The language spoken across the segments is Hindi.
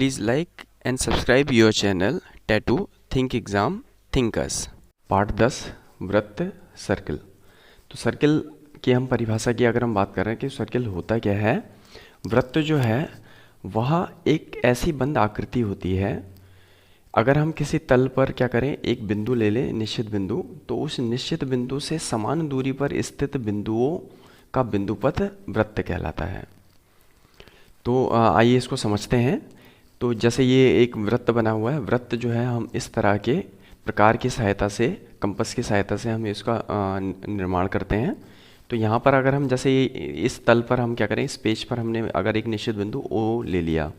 Please like and subscribe your channel Tattoo Think Exam Thinkers। Part 10 वृत्त सर्कल। तो सर्कल की हम परिभाषा की अगर हम बात कर रहे हैं कि सर्कल होता क्या है। वृत्त जो है वह एक ऐसी बंद आकृति होती है, अगर हम किसी तल पर क्या करें, एक बिंदु ले लें निश्चित बिंदु, तो उस निश्चित बिंदु से समान दूरी पर स्थित बिंदुओं का बिंदुपथ वृत्त कहलाता है। तो आइए इसको समझते हैं। तो जैसे ये एक वृत्त बना हुआ है, वृत्त जो है हम इस तरह के प्रकार की सहायता से, कंपास की सहायता से हम इसका निर्माण करते हैं। तो यहाँ पर अगर हम जैसे इस तल पर हम क्या करें, इस पेज पर हमने अगर एक निश्चित बिंदु O ले लिया,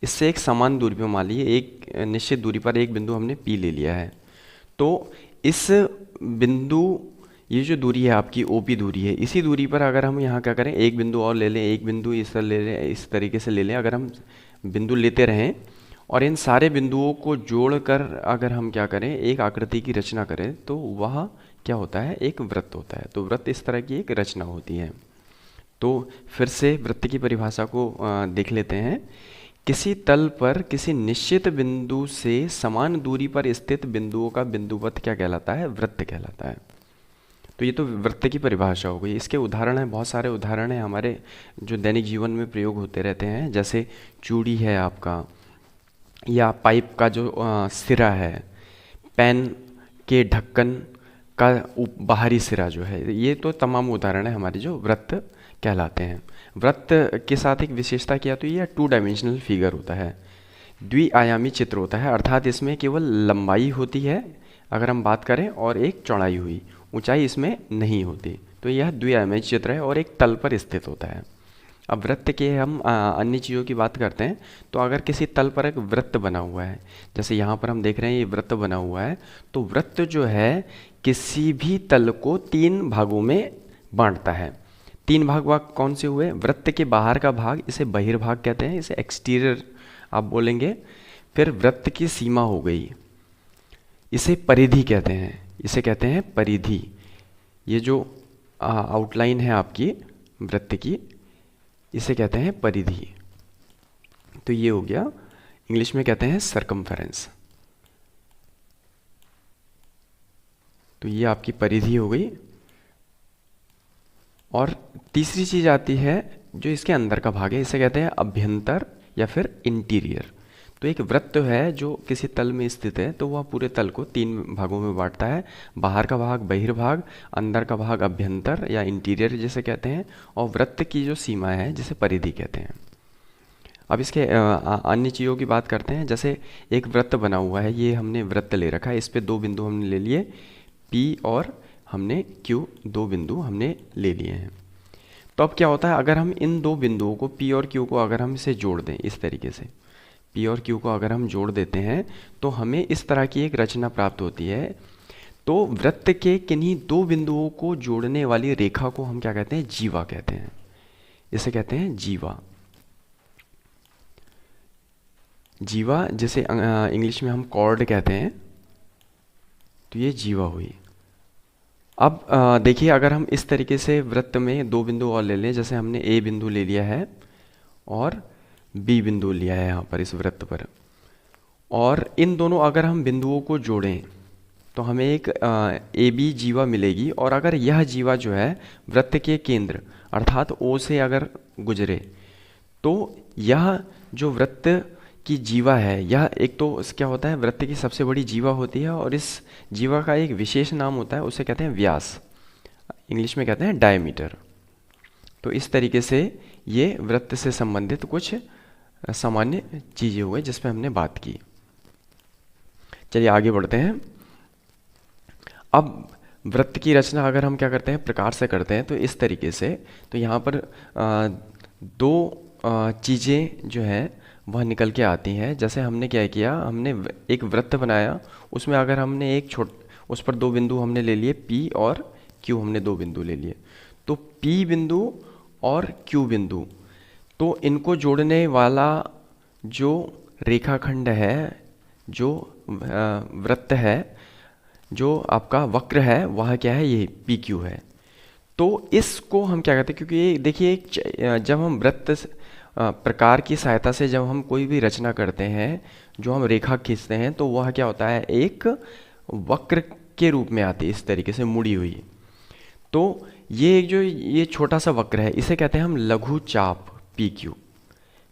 इससे एक समान दूरी पर मान लीजिए एक निश्चित दूरी पर एक बिंदु हमने P ले लिया है। तो इस बिंदु, ये जो दूरी है आपकी OP दूरी है, इसी दूरी पर अगर हम यहाँ क्या करें, एक बिंदु और ले लें, एक बिंदु इस तरह ले लें, इस तरीके से ले लें। अगर हम बिंदु लेते रहें और इन सारे बिंदुओं को जोड़कर अगर हम क्या करें, एक आकृति की रचना करें, तो वह क्या होता है, एक वृत्त होता है। तो वृत्त इस तरह की एक रचना होती है। तो फिर से वृत्त की परिभाषा को देख लेते हैं। किसी तल पर किसी निश्चित बिंदु से समान दूरी पर स्थित बिंदुओं का बिंदुपथ क्या कहलाता है, वृत्त कहलाता है। तो ये तो वृत्त की परिभाषा हो गई। इसके उदाहरण हैं, बहुत सारे उदाहरण हैं हमारे जो दैनिक जीवन में प्रयोग होते रहते हैं। जैसे चूड़ी है आपका, या पाइप का जो सिरा है, पेन के ढक्कन का बाहरी सिरा जो है, ये तो तमाम उदाहरण है हमारे जो वृत्त कहलाते हैं। वृत्त के साथ एक विशेषता क्या, तो ये 2 डायमेंशनल फिगर होता है, द्विआयामी चित्र होता है। अर्थात इसमें केवल लंबाई होती है अगर हम बात करें, और एक चौड़ाई हुई, ऊंचाई इसमें नहीं होती। तो यह द्विआयामी चित्र है और एक तल पर स्थित होता है। अब वृत्त के हम अन्य चीज़ों की बात करते हैं। तो अगर किसी तल पर एक वृत्त बना हुआ है, जैसे यहाँ पर हम देख रहे हैं ये वृत्त बना हुआ है, तो वृत्त जो है किसी भी तल को 3 भागों में बांटता है। 3 भाग कौन से हुए, वृत्त के बाहर का भाग, इसे बहिर्भाग कहते हैं, इसे एक्सटीरियर आप बोलेंगे। फिर वृत्त की सीमा हो गई, इसे परिधि कहते हैं, इसे कहते हैं परिधि। ये जो आउटलाइन है आपकी वृत्त की, इसे कहते हैं परिधि। तो ये हो गया, इंग्लिश में कहते हैं सरकमफेरेंस। तो ये आपकी परिधि हो गई। और तीसरी चीज आती है जो इसके अंदर का भाग है, इसे कहते हैं अभ्यंतर या फिर इंटीरियर। तो एक वृत्त है जो किसी तल में स्थित है, तो वह पूरे तल को 3 भागों में बांटता है। बाहर का भाग बहिर्भाग, अंदर का भाग अभ्यंतर या इंटीरियर जिसे कहते हैं, और वृत्त की जो सीमा है जिसे परिधि कहते हैं। अब इसके अन्य चीज़ों की बात करते हैं। जैसे एक वृत्त बना हुआ है, ये हमने वृत्त ले रखा है, इस पे 2 बिंदु हमने ले लिए, P और हमने Q, 2 बिंदु हमने ले लिए हैं। तो अब क्या होता है, अगर हम इन 2 बिंदुओं को P और Q को अगर हम इसे जोड़ दें, इस तरीके से P और Q को अगर हम जोड़ देते हैं, तो हमें इस तरह की एक रचना प्राप्त होती है। तो वृत्त के किन्हीं 2 बिंदुओं को जोड़ने वाली रेखा को हम क्या कहते हैं, जीवा कहते हैं। इसे कहते हैं जीवा। जीवा जिसे इंग्लिश में हम कॉर्ड कहते हैं। तो ये जीवा हुई। अब देखिए, अगर हम इस तरीके से वृत्त में 2 बिंदु और ले लें, जैसे हमने A बिंदु ले लिया है और B बिंदु लिया है यहाँ पर इस वृत्त पर, और इन दोनों अगर हम बिंदुओं को जोड़ें तो हमें एक AB जीवा मिलेगी। और अगर यह जीवा जो है वृत्त के केंद्र अर्थात O से अगर गुजरे, तो यह जो वृत्त की जीवा है, यह एक तो क्या होता है, वृत्त की सबसे बड़ी जीवा होती है, और इस जीवा का एक विशेष नाम होता है, उसे कहते हैं व्यास, इंग्लिश में कहते हैं डायमीटर। तो इस तरीके से ये वृत्त से संबंधित कुछ सामान्य चीजें हुए जिस पे हमने बात की। चलिए आगे बढ़ते हैं। अब वृत्त की रचना अगर हम क्या करते हैं, प्रकार से करते हैं, तो इस तरीके से। तो यहाँ पर 2 चीज़ें जो है वह निकल के आती हैं। जैसे हमने क्या किया, हमने एक वृत्त बनाया, उसमें अगर हमने उस पर 2 बिंदु हमने ले लिए, P और Q हमने 2 बिंदु ले लिए। तो P बिंदु और Q बिंदु, तो इनको जोड़ने वाला जो रेखाखंड है, जो वृत्त है, जो आपका वक्र है, वह क्या है, ये PQ है। तो इसको हम क्या कहते हैं, क्योंकि ये देखिए जब हम वृत्त प्रकार की सहायता से जब हम कोई भी रचना करते हैं, जो हम रेखा खींचते हैं, तो वह क्या होता है, एक वक्र के रूप में आती है, इस तरीके से मुड़ी हुई। तो ये एक जो ये छोटा सा वक्र है, इसे कहते हैं हम लघु चाप पी क्यू,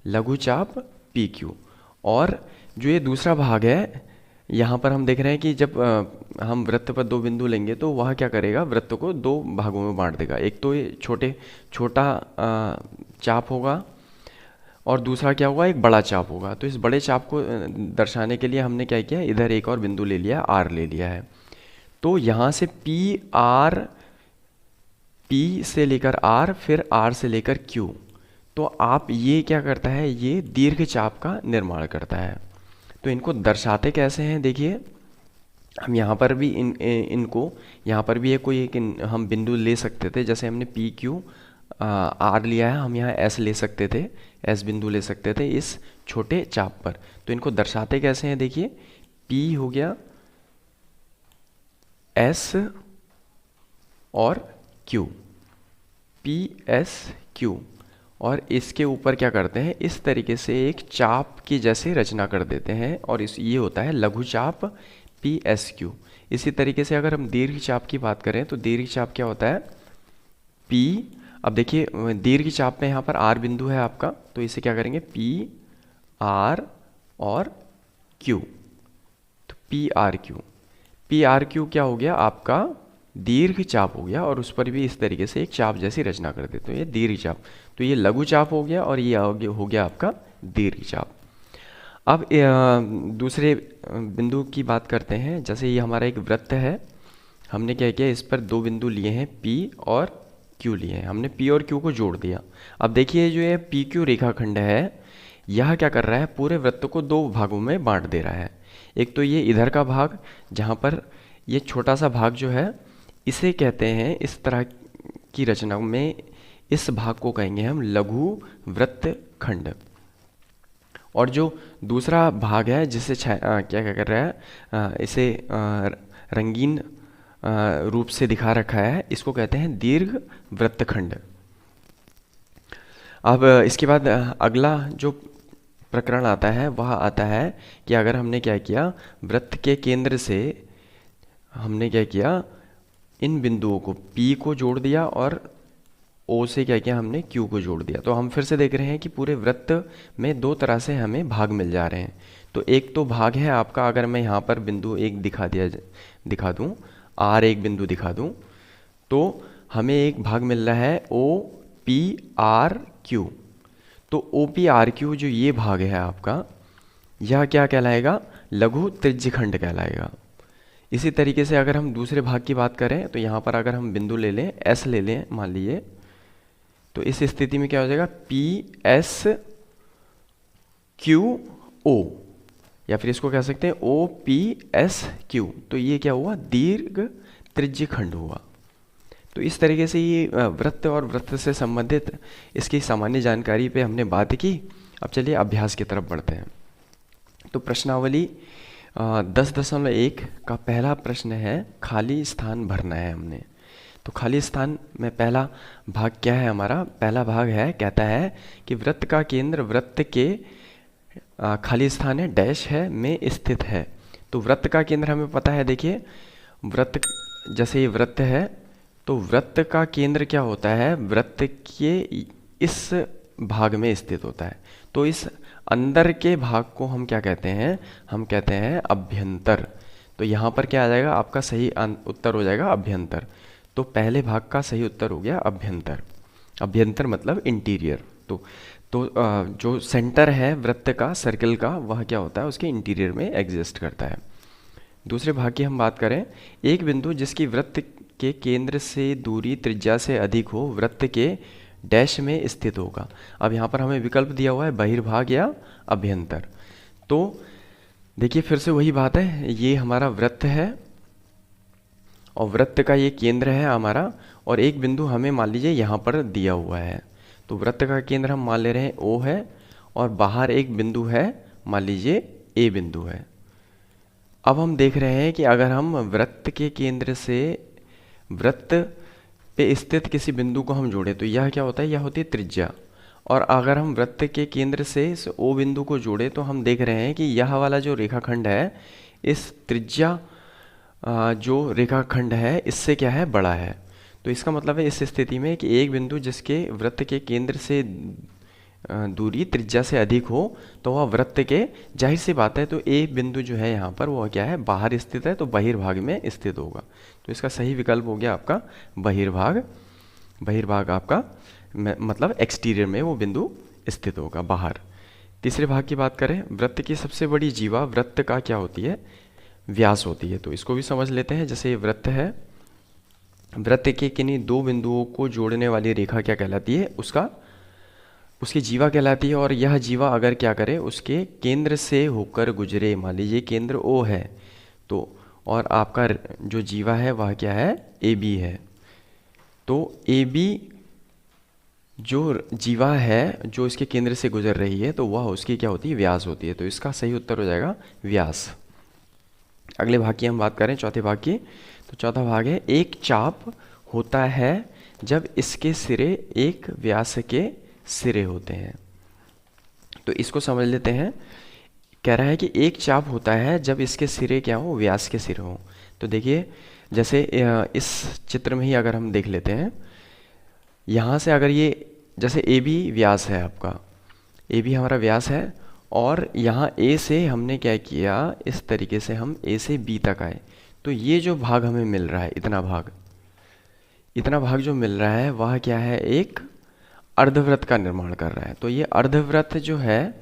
लघु चाप पी क्यू। और जो ये दूसरा भाग है, यहाँ पर हम देख रहे हैं कि जब हम वृत्त पर दो बिंदु लेंगे तो वह क्या करेगा, वृत्त को दो भागों में बांट देगा। एक तो ये छोटा चाप होगा और दूसरा क्या होगा, एक बड़ा चाप होगा। तो इस बड़े चाप को दर्शाने के लिए हमने क्या किया, इधर एक और बिंदु ले लिया, आर ले लिया है। तो यहाँ से पी से लेकर आर, फिर आर से लेकर क्यू। तो आप ये क्या करता है, ये दीर्घ चाप का निर्माण करता है। तो इनको दर्शाते कैसे हैं, देखिए हम यहाँ पर भी इनको यहाँ पर भी कोई एक हम बिंदु ले सकते थे, जैसे हमने पी क्यू आर लिया है, हम यहाँ एस ले सकते थे, एस बिंदु ले सकते थे इस छोटे चाप पर। तो इनको दर्शाते कैसे हैं, देखिए पी हो गया एस और क्यू, पी एस क्यू, और इसके ऊपर क्या करते हैं, इस तरीके से एक चाप की जैसे रचना कर देते हैं, और ये होता है लघु चाप पी एस क्यू। इसी तरीके से अगर हम दीर्घ चाप की बात करें तो दीर्घ चाप क्या होता है, पी, अब देखिए दीर्घ चाप में यहाँ पर आर बिंदु है आपका, तो इसे क्या करेंगे, पी आर और क्यू। तो पी आर क्यू क्या हो गया, आपका दीर्घ चाप हो गया, और उस पर भी इस तरीके से एक चाप जैसी रचना कर देते हैं, ये दीर्घ चाप। तो ये लघु चाप हो गया और ये हो गया आपका दीर्घ चाप। अब दूसरे बिंदु की बात करते हैं। जैसे ये हमारा एक वृत्त है, हमने क्या किया, इस पर दो बिंदु लिए हैं, P और Q लिए हैं, हमने P और Q को जोड़ दिया। अब देखिए जो ये PQ रेखाखंड है, यह क्या कर रहा है, पूरे वृत्त को दो भागों में बांट दे रहा है। एक तो ये इधर का भाग, जहाँ पर ये छोटा सा भाग जो है, इसे कहते हैं, इस तरह की रचना में इस भाग को कहेंगे हम लघु वृत्त खंड। और जो दूसरा भाग है जिसे क्या कर रहा है, इसे रंगीन रूप से दिखा रखा है, इसको कहते हैं दीर्घ वृत्तखंड। अब इसके बाद अगला जो प्रकरण आता है वह आता है कि अगर हमने क्या किया, वृत्त के केंद्र से हमने क्या किया, इन बिंदुओं को P को जोड़ दिया और O से क्या किया, हमने Q को जोड़ दिया। तो हम फिर से देख रहे हैं कि पूरे वृत्त में दो तरह से हमें भाग मिल जा रहे हैं। तो एक तो भाग है आपका, अगर मैं यहाँ पर बिंदु एक दिखा दूँ, R एक बिंदु दिखा दूँ, तो हमें एक भाग मिल रहा है OPRQ। तो OPRQ जो ये भाग है आपका, यह क्या कहलाएगा, लघु त्रिज्यखंड कहलाएगा। इसी तरीके से अगर हम दूसरे भाग की बात करें तो यहाँ पर अगर हम बिंदु ले लें, S ले लें मान लीजिए, तो इस स्थिति में क्या हो जाएगा, PSQO, या फिर इसको कह सकते हैं OPSQ। तो ये क्या हुआ, दीर्घ त्रिज्यखंड हुआ। तो इस तरीके से ये वृत्त और वृत्त से संबंधित इसकी सामान्य जानकारी पे हमने बात की। अब चलिए अभ्यास की तरफ बढ़ते हैं। तो प्रश्नावली 10.1 का पहला प्रश्न है, खाली स्थान भरना है हमने। तो खाली स्थान में पहला भाग क्या है हमारा, पहला भाग है, कहता है कि वृत्त का केंद्र वृत्त के खाली स्थान है डैश है में स्थित है। तो वृत्त का केंद्र हमें पता है, देखिए वृत्त, जैसे ये वृत्त है तो वृत्त का केंद्र क्या होता है, वृत्त के इस भाग में स्थित होता है। तो इस अंदर के भाग को हम क्या कहते हैं, हम कहते हैं अभ्यंतर। तो यहाँ पर क्या आ जाएगा, आपका सही उत्तर हो जाएगा अभ्यंतर। तो पहले भाग का सही उत्तर हो गया अभ्यंतर। अभ्यंतर मतलब इंटीरियर। तो जो सेंटर है वृत्त का, सर्कल का, वह क्या होता है, उसके इंटीरियर में एग्जिस्ट करता है। दूसरे भाग की हम बात करें, एक बिंदु जिसकी वृत्त के केंद्र से दूरी त्रिज्या से अधिक हो, वृत्त के डैश में स्थित होगा। अब यहाँ पर हमें विकल्प दिया हुआ है बहिर्भाग या अभ्यंतर। तो देखिए फिर से वही बात है, ये हमारा वृत्त है और वृत्त का ये केंद्र है हमारा, और एक बिंदु हमें मान लीजिए यहाँ पर दिया हुआ है। तो वृत्त का केंद्र हम मान ले रहे हैं O है, और बाहर एक बिंदु है, मान लीजिए A बिंदु है। अब हम देख रहे हैं कि अगर हम वृत्त के केंद्र से वृत्त पे स्थित किसी बिंदु को हम जोड़े तो यह क्या होता है, यह होती है त्रिज्या। और अगर हम वृत्त के केंद्र से इस O बिंदु को जोड़े तो हम देख रहे हैं कि यह वाला जो रेखाखंड है, इस त्रिज्या जो रेखाखंड है इससे क्या है, बड़ा है। तो इसका मतलब है इस स्थिति में कि एक बिंदु जिसके वृत्त के केंद्र से दूरी त्रिज्या से अधिक हो तो वह वृत्त के, जाहिर सी बात है, तो ए बिंदु जो है यहाँ पर वह क्या है, बाहर स्थित है, तो बहिर्भाग में स्थित होगा। तो इसका सही विकल्प हो गया आपका बहिर्भाग। बहिर्भाग आपका मतलब एक्सटीरियर में वो बिंदु स्थित होगा, बाहर। तीसरे भाग की बात करें, वृत्त की सबसे बड़ी जीवा वृत्त का क्या होती है, व्यास होती है। तो इसको भी समझ लेते हैं। जैसे ये वृत्त है, वृत्त के किन्हीं दो बिंदुओं को जोड़ने वाली रेखा क्या कहलाती है, उसकी जीवा कहलाती है। और यह जीवा अगर क्या करे, उसके केंद्र से होकर गुजरे, मान लीजिए केंद्र O है तो, और आपका जो जीवा है वह क्या है, AB है। तो AB जो जीवा है जो इसके केंद्र से गुजर रही है तो वह उसकी क्या होती है, व्यास होती है। तो इसका सही उत्तर हो जाएगा व्यास। अगले भाग की हम बात करें, चौथे भाग की। तो चौथा भाग है, एक चाप होता है जब इसके सिरे एक व्यास के सिरे होते हैं। तो इसको समझ लेते हैं। कह रहा है कि एक चाप होता है जब इसके सिरे क्या हो, व्यास के सिरे हो। तो देखिए जैसे इस चित्र में ही अगर हम देख लेते हैं, यहाँ से अगर ये जैसे AB व्यास है आपका, AB हमारा व्यास है, और यहाँ A से हमने क्या किया, इस तरीके से हम A से B तक आए। तो ये जो भाग हमें मिल रहा है, इतना भाग जो मिल रहा है वह क्या है, एक अर्धवृत्त का निर्माण कर रहा है। तो ये अर्धवृत्त जो है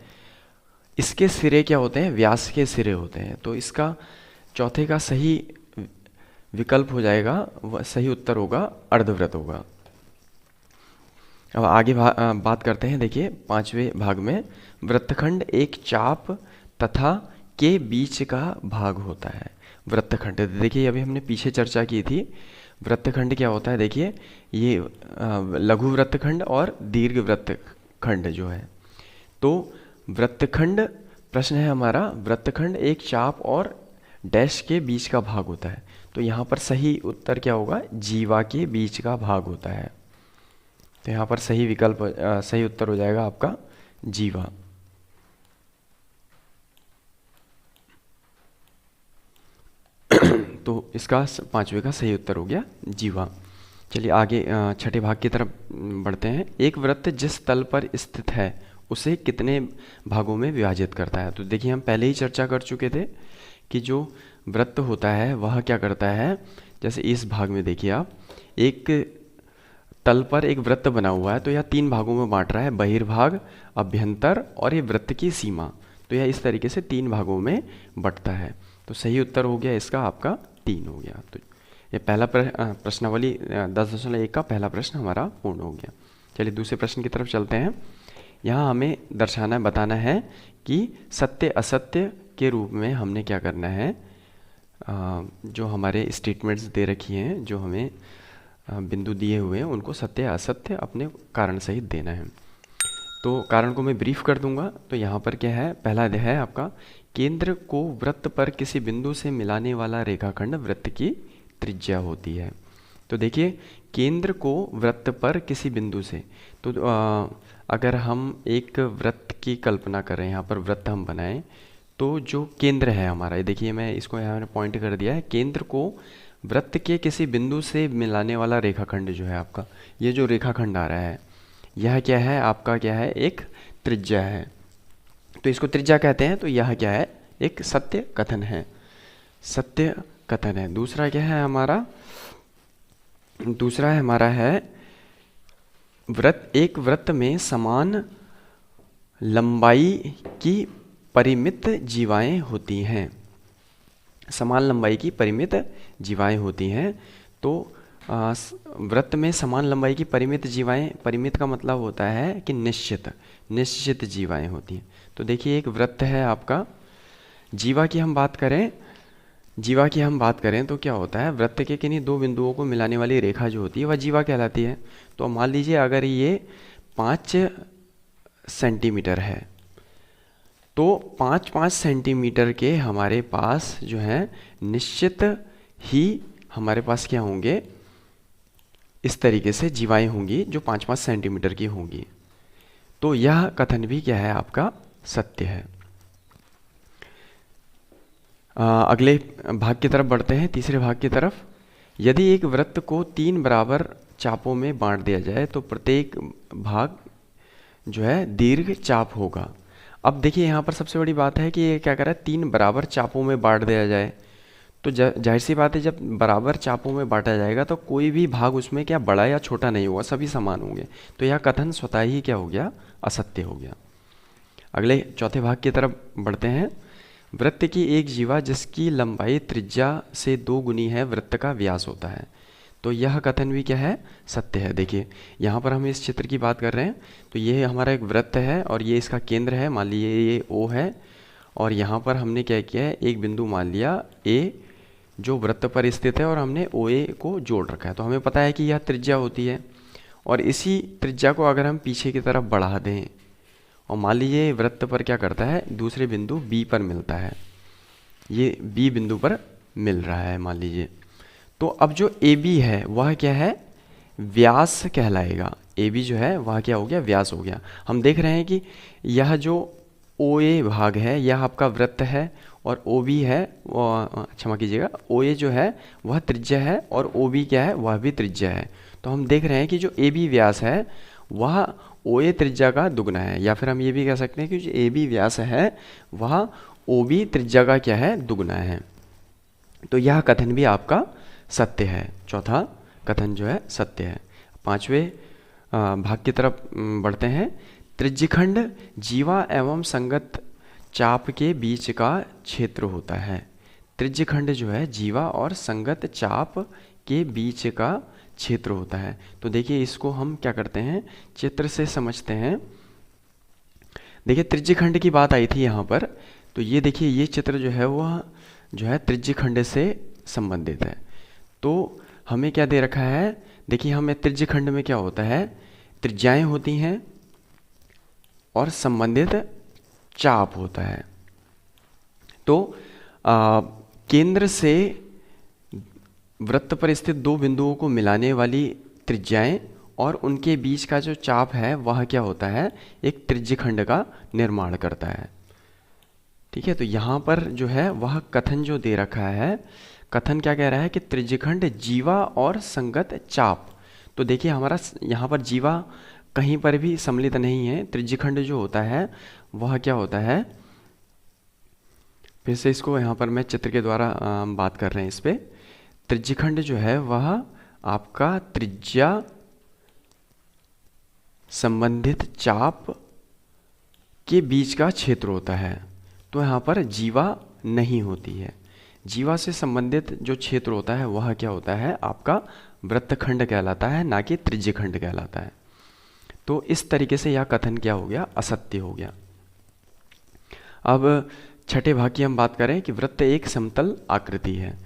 इसके सिरे क्या होते हैं, व्यास के सिरे होते हैं। तो इसका चौथे का सही विकल्प हो जाएगा, सही उत्तर होगा अर्धवृत्त होगा। अब आगे बात करते हैं। देखिए पांचवें भाग में, वृत्तखंड एक चाप तथा के बीच का भाग होता है। वृत्तखंड, देखिए अभी हमने पीछे चर्चा की थी, वृत्तखंड क्या होता है। देखिए ये लघु वृत्तखंड और दीर्घ वृत्तखंड जो है। तो वृत्तखंड, प्रश्न है हमारा, वृत्तखंड एक चाप और डैश के बीच का भाग होता है। तो यहाँ पर सही उत्तर क्या होगा, जीवा के बीच का भाग होता है। तो यहाँ पर सही विकल्प, सही उत्तर हो जाएगा आपका जीवा। तो इसका पांचवे का सही उत्तर हो गया जीवा। चलिए आगे छठे भाग की तरफ बढ़ते हैं। एक वृत्त जिस तल पर स्थित है उसे कितने भागों में विभाजित करता है। तो देखिए हम पहले ही चर्चा कर चुके थे कि जो वृत्त होता है वह क्या करता है, जैसे इस भाग में देखिए आप, एक तल पर एक वृत्त बना हुआ है तो यह तीन भागों में बांट रहा है, बहिर्भाग, अभ्यंतर और ये वृत्त की सीमा। तो यह इस तरीके से तीन भागों में बंटता है। तो सही उत्तर हो गया इसका आपका 3 हो गया। तो ये पहला प्रश्नावली 10.1 का पहला प्रश्न हमारा पूर्ण हो गया। चलिए दूसरे प्रश्न की तरफ चलते हैं। यहाँ हमें दर्शाना, बताना है कि सत्य असत्य के रूप में हमने क्या करना है, जो हमारे स्टेटमेंट्स दे रखी हैं, जो हमें बिंदु दिए हुए हैं, उनको सत्य असत्य अपने कारण सहित देना है। तो कारण को मैं ब्रीफ कर दूंगा। तो यहाँ पर क्या है, पहला है आपका, केंद्र को वृत्त पर किसी बिंदु से मिलाने वाला रेखाखंड वृत्त की त्रिज्या होती है। तो देखिए केंद्र को वृत्त पर किसी बिंदु से, तो अगर हम एक वृत्त की कल्पना करें, यहाँ पर वृत्त हम बनाएं, तो जो केंद्र है हमारा, ये देखिए मैं इसको यहाँ पॉइंट कर दिया है, केंद्र को वृत्त के किसी बिंदु से मिलाने वाला रेखाखंड जो है आपका, ये जो रेखाखंड आ रहा है यह क्या है आपका, क्या है, एक त्रिज्या है। तो इसको त्रिज्या कहते हैं। तो यह क्या है, एक सत्य कथन है, सत्य कथन है। दूसरा क्या है हमारा, दूसरा है हमारा है वृत्त, एक वृत्त में समान लंबाई की परिमित जीवाएं होती हैं, समान लंबाई की परिमित जीवाएं होती हैं। तो वृत्त में समान लंबाई की परिमित जीवाएं, परिमित का मतलब होता है कि निश्चित जीवाएं होती हैं। तो देखिए एक वृत्त है आपका, जीवा की हम बात करें, जीवा की हम बात करें तो क्या होता है, वृत्त के किन्हीं दो बिंदुओं को मिलाने वाली रेखा जो होती है वह जीवा कहलाती है। तो मान लीजिए अगर ये 5 सेंटीमीटर है तो 5-5 सेंटीमीटर के हमारे पास जो है निश्चित ही हमारे पास क्या होंगे, इस तरीके से जीवाएं होंगी जो 5-5 सेंटीमीटर की होंगी। तो यह कथन भी क्या है, आपका सत्य है। अगले भाग की तरफ बढ़ते हैं, तीसरे भाग की तरफ। यदि एक वृत्त को 3 बराबर चापों में बांट दिया जाए तो प्रत्येक भाग जो है दीर्घ चाप होगा। अब देखिए यहाँ पर सबसे बड़ी बात है कि ये क्या कर रहा है, 3 बराबर चापों में बांट दिया जाए। तो जाहिर सी बात है, जब बराबर चापों में बांटा जाएगा तो कोई भी भाग उसमें क्या बड़ा या छोटा नहीं होगा, सभी समान होंगे। तो यह कथन स्वतः ही क्या हो गया, असत्य हो गया। अगले चौथे भाग की तरफ बढ़ते हैं। वृत्त की एक जीवा जिसकी लंबाई त्रिज्या से 2 गुनी है वृत्त का व्यास होता है। तो यह कथन भी क्या है, सत्य है। देखिए यहाँ पर हम इस चित्र की बात कर रहे हैं, तो ये हमारा एक वृत्त है और ये इसका केंद्र है, मान लीजिए ये O है, और यहाँ पर हमने क्या किया है, एक बिंदु मान लिया A जो वृत्त पर स्थित है और हमने OA को जोड़ रखा है। तो हमें पता है कि यह त्रिज्या होती है, और इसी त्रिज्या को अगर हम पीछे की तरफ बढ़ा दें और मान लीजिए वृत्त पर क्या करता है, दूसरे बिंदु B पर मिलता है, ये B बिंदु पर मिल रहा है मान लीजिए, तो अब जो AB है वह क्या है, व्यास कहलाएगा। AB जो है वह क्या हो गया, व्यास हो गया। हम देख रहे हैं कि यह जो OA भाग है यह आपका वृत्त है, और OB है, क्षमा कीजिएगा, OA जो है वह त्रिज्या है और OB क्या है, वह भी त्रिज्या है। तो हम देख रहे हैं कि जो AB व्यास है वह OA त्रिज्या का दुगना है, या फिर हम ये भी कह सकते हैं कि जो AB व्यास है वह OB त्रिज्या का क्या है, दुगना है। तो यह कथन भी आपका सत्य है, चौथा कथन जो है सत्य है। पांचवें भाग की तरफ बढ़ते हैं। त्रिज्यखंड जीवा एवं संगत चाप के बीच का क्षेत्र होता है। त्रिज्यखंड जो है जीवा और संगत चाप के बीच का क्षेत्र होता है। तो देखिए इसको हम क्या करते हैं, चित्र से समझते हैं। देखिए त्रिज्यखंड की बात आई थी यहाँ पर, तो ये देखिए ये चित्र जो है वह जो है त्रिज्यखंड से संबंधित है। तो हमें क्या दे रखा है, देखिए हमें त्रिज्यखंड में क्या होता है, त्रिज्याएं होती हैं और संबंधित चाप होता है। तो केंद्र से वृत्त पर स्थित 2 बिंदुओं को मिलाने वाली त्रिज्याएं और उनके बीच का जो चाप है वह क्या होता है, एक त्रिज्यखंड का निर्माण करता है। ठीक है, तो यहाँ पर जो है वह कथन जो दे रखा है, कथन क्या कह रहा है कि त्रिज्यखंड जीवा और संगत चाप। तो देखिए हमारा यहाँ पर जीवा कहीं पर भी सम्मिलित नहीं है, त्रिज्यखंड जो होता है वह क्या होता है, फिर से इसको यहाँ पर मैं चित्र के द्वारा बात कर रहे हैं इस पे। त्रिज्यखंड जो है वह आपका त्रिज्या संबंधित चाप के बीच का क्षेत्र होता है। तो यहाँ पर जीवा नहीं होती है। जीवा से संबंधित जो क्षेत्र होता है वह क्या होता है, आपका वृत्तखंड कहलाता है, ना कि त्रिज्यखंड कहलाता है। तो इस तरीके से यह कथन क्या हो गया, असत्य हो गया। अब छठे भाग की हम बात करें कि वृत्त एक समतल आकृति है।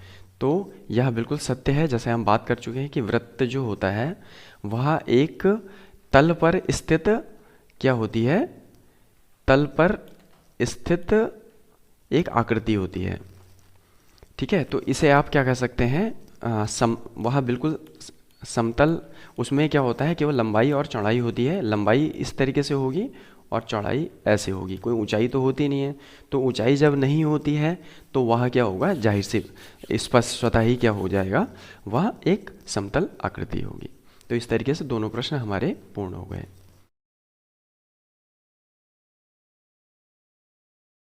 तो यह बिल्कुल सत्य है, जैसे हम बात कर चुके हैं कि वृत्त जो होता है वह एक तल पर स्थित क्या होती है, तल पर स्थित एक आकृति होती है। ठीक है, तो इसे आप क्या कह सकते हैं, वह बिल्कुल समतल, उसमें क्या होता है केवल लंबाई और चौड़ाई होती है। लंबाई इस तरीके से होगी और चौड़ाई ऐसे होगी, कोई ऊंचाई तो होती नहीं है। तो ऊंचाई जब नहीं होती है तो वह क्या होगा, जाहिर से स्पष्ट स्वतः ही क्या हो जाएगा, वह एक समतल आकृति होगी। तो इस तरीके से दोनों प्रश्न हमारे पूर्ण हो गए।